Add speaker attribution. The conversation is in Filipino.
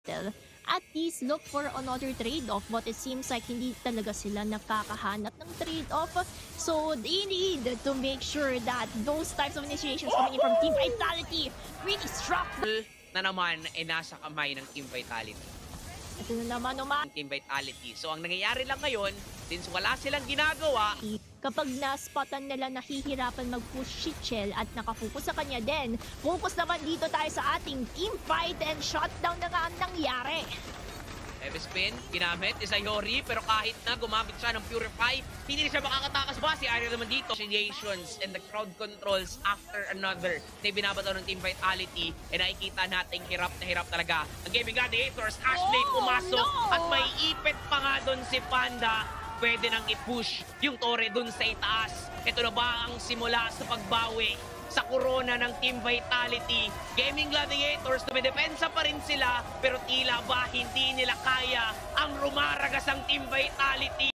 Speaker 1: at least look for another trade-off, but it seems like hindi talaga sila nakakahanap ng trade-off. So they need to make sure that those types of initiations coming in from Team Vitality really struck.
Speaker 2: Na naman ay nasa kamay ng Team Vitality.
Speaker 1: Ito na naman
Speaker 2: Team Vitality. So ang nangyayari lang ngayon, since wala silang ginagawa,
Speaker 1: kapag na-spotan nila nahihirapan mag-push si Chell at nakafocus sa kanya din, focus naman dito tayo sa ating team fight and shutdown na nga ang nangyari.
Speaker 2: heavy spin, ginamit, is Ayori, pero kahit na gumamit siya ng Purify, hindi na siya makakatakas ba? Si Ariel naman dito. Initiations and the crowd controls after another na binabato ng Team Vitality, and nakikita natin hirap na hirap talaga. Ang Gaming Gladiators, Ashley pumasok at may ipit pa nga doon si Panda. Pwede nang i-push yung Torre dun sa itaas. Ito na ba ang simula sa pagbawi sa corona ng Team Vitality? Gaming Gladiators, dumidepensa pa rin sila, pero tila ba hindi nila kaya ang rumaragas ang Team Vitality.